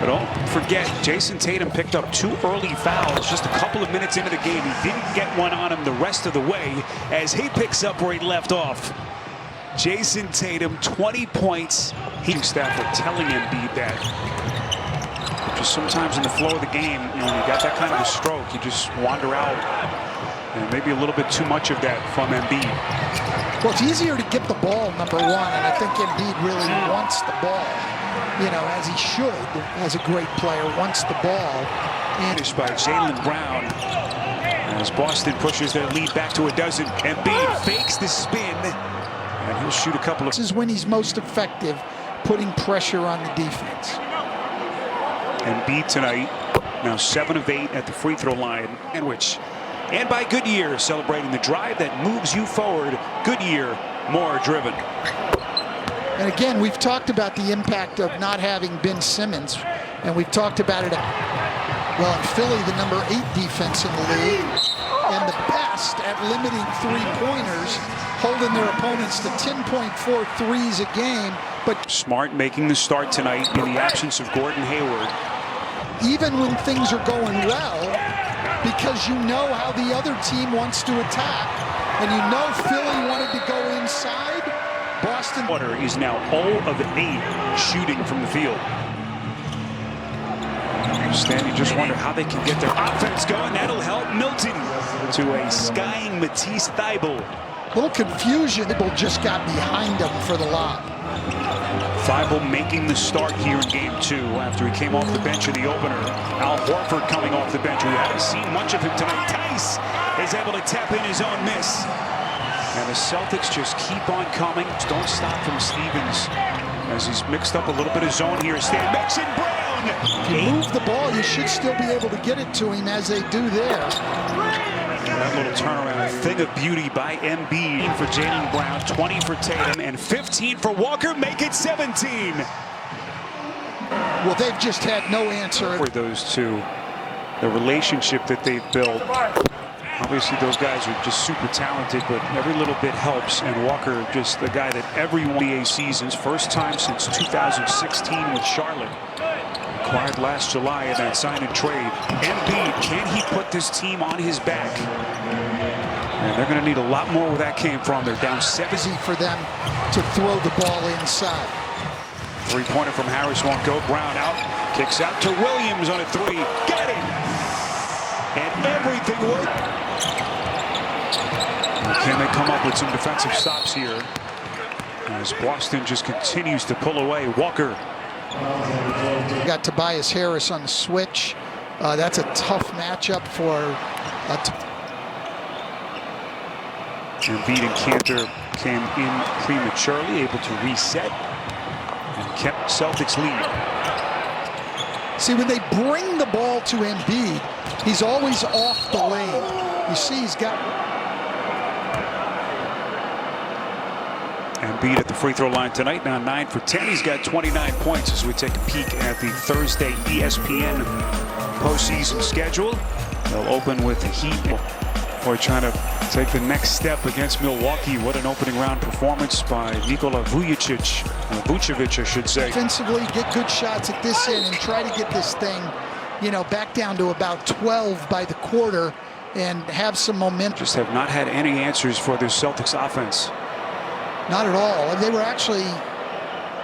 But don't forget, Jason Tatum picked up 2 early fouls just a couple of minutes into the game. He didn't get one on him the rest of the way as he picks up where he left off. Jason Tatum, 20 points. Staff were telling Embiid that. Just sometimes in the flow of the game, you know, when you got that kind of a stroke, you just wander out. And maybe a little bit too much of that from Embiid. Well, it's easier to get the ball, number one, and I think Embiid really wants the ball. You know, as he should, as a great player, wants the ball. Finished by Jaylen Brown as Boston pushes their lead back to a dozen. Embiid fakes the spin, and he'll shoot a couple of. This is when he's most effective, putting pressure on the defense. Embiid tonight, now 7 of 8 at the free throw line, and by Goodyear, celebrating the drive that moves you forward. Goodyear, more driven. And again, we've talked about the impact of not having Ben Simmons, and we've talked about it. Well, in Philly, the number 8 defense in the league, and the best at limiting three-pointers, holding their opponents to 10.4 threes a game. But Smart making the start tonight in the absence of Gordon Hayward. Even when things are going well, because you know how the other team wants to attack, and you know Philly wanted to go inside, Boston Water is now 0 of 8 shooting from the field. You just wonder how they can get their offense going. That'll help Milton to a skying Matisse Thybulle. Little confusion. Thybulle just got behind him for the lob. Thybulle making the start here in game 2 after he came off the bench in the opener. Al Horford coming off the bench. We haven't seen much of him tonight. Tice is able to tap in his own miss. And the Celtics just keep on coming. Don't stop from Stevens as he's mixed up a little bit of zone here. Stan Mason Brown. If you move the ball, you should still be able to get it to him as they do there. That little turnaround, a thing of beauty by Embiid for Jaylen Brown, 20 for Tatum, and 15 for Walker. Make it 17. Well, they've just had no answer For those two, the relationship that they've built. Obviously, those guys are just super talented, but every little bit helps. And Walker, just the guy that every NBA seasons, first time since 2016 with Charlotte, acquired last July in that sign and trade. Embiid, can he put this team on his back? And they're going to need a lot more where that came from. They're down 7. Easy for them to throw the ball inside. Three-pointer from Harris won't go. Brown out, kicks out to Williams on a 3. Got it! And everything worked. Can they come up with some defensive stops here as Boston just continues to pull away? Walker. Got Tobias Harris on the switch. That's a tough matchup for Embiid and Cantor came in prematurely, able to reset and kept Celtics lead. See, when they bring the ball to Embiid, he's always off the lane. You see, he's got Embiid at the free throw line tonight, now 9 for 10. He's got 29 points as we take a peek at the Thursday ESPN postseason schedule. They'll open with the Heat. Boy, trying to take the next step against Milwaukee. What an opening round performance by Nikola Vucevic, I should say. Defensively, get good shots at this end and try to get this thing, you know, back down to about 12 by the quarter and have some momentum. Just have not had any answers for their Celtics offense. Not at all. They were actually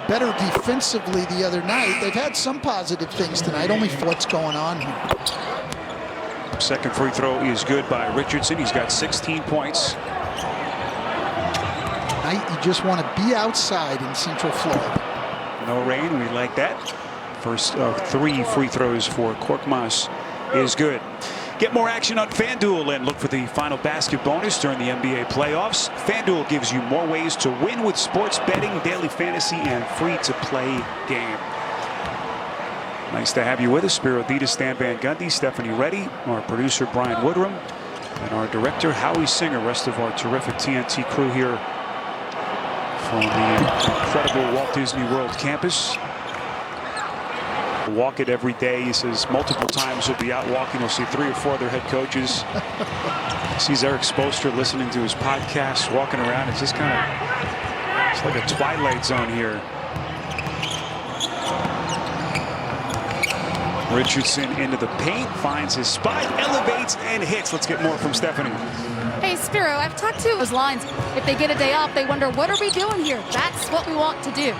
better defensively the other night. They've had some positive things tonight, only for what's going on here. Second free throw is good by Richardson. He's got 16 points. Tonight, you just want to be outside in Central Florida. No rain, we like that. First of 3 free throws for Korkmaz is good. Get more action on FanDuel and look for the final basket bonus during the NBA playoffs. FanDuel gives you more ways to win with sports betting, daily fantasy, and free-to-play game. Nice to have you with us. Spiro Dita, Stan Van Gundy, Stephanie Reddy, our producer Brian Woodrum, and our director Howie Singer. Rest of our terrific TNT crew here from the incredible Walt Disney World campus. Walk it every day. He says multiple times he'll be out walking. He'll see 3 or 4 other head coaches. Sees Eric Spoelstra listening to his podcast, walking around. It's just kind of, it's like a twilight zone here. Richardson into the paint, finds his spot, elevates and hits. Let's get more from Stephanie. Hey, Spiro, I've talked to those lines. If they get a day off, they wonder, what are we doing here? That's what we want to do.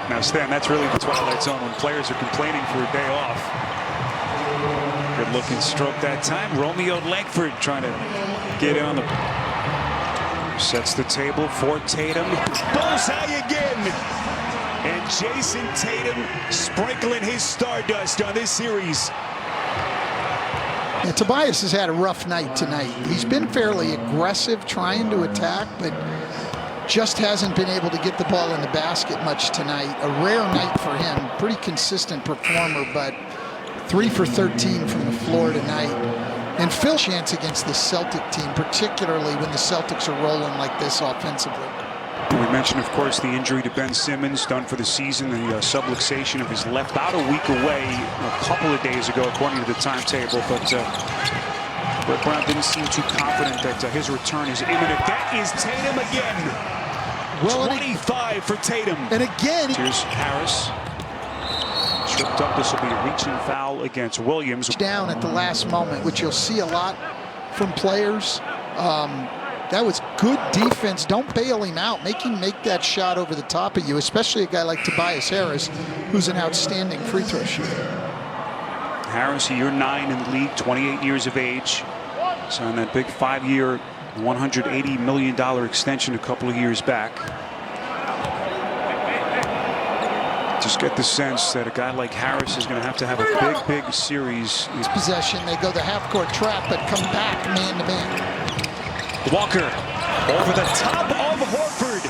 Now, Stan, that's really the twilight zone when players are complaining for a day off. Good looking stroke that time. Romeo Langford trying to get in on the... Sets the table for Tatum. Bullseye again! And Jason Tatum sprinkling his stardust on this series. Yeah, Tobias has had a rough night tonight. He's been fairly aggressive trying to attack, but just hasn't been able to get the ball in the basket much tonight. A rare night for him. Pretty consistent performer, but 3 for 13 from the floor tonight. And Phil chance against the Celtic team, particularly when the Celtics are rolling like this offensively. We mentioned, of course, the injury to Ben Simmons, done for the season, the subluxation of his left, about a week away a couple of days ago, according to the timetable. But Brett Brown didn't seem too confident that his return is imminent. That is Tatum again. Well, 25 for Tatum. And again, here's Harris. Tripped up. This will be a reaching foul against Williams. Down at the last moment, which you'll see a lot from players. That was good defense. Don't bail him out. Make him make that shot over the top of you, especially a guy like Tobias Harris, who's an outstanding free throw shooter. Harris, year 9 in the league, 28 years of age. Signed that big 5-year, $180 million extension a couple of years back. Just get the sense that a guy like Harris is going to have a big series. Possession, they go the half-court trap, but come back man-to-man. Walker over the top of Horford.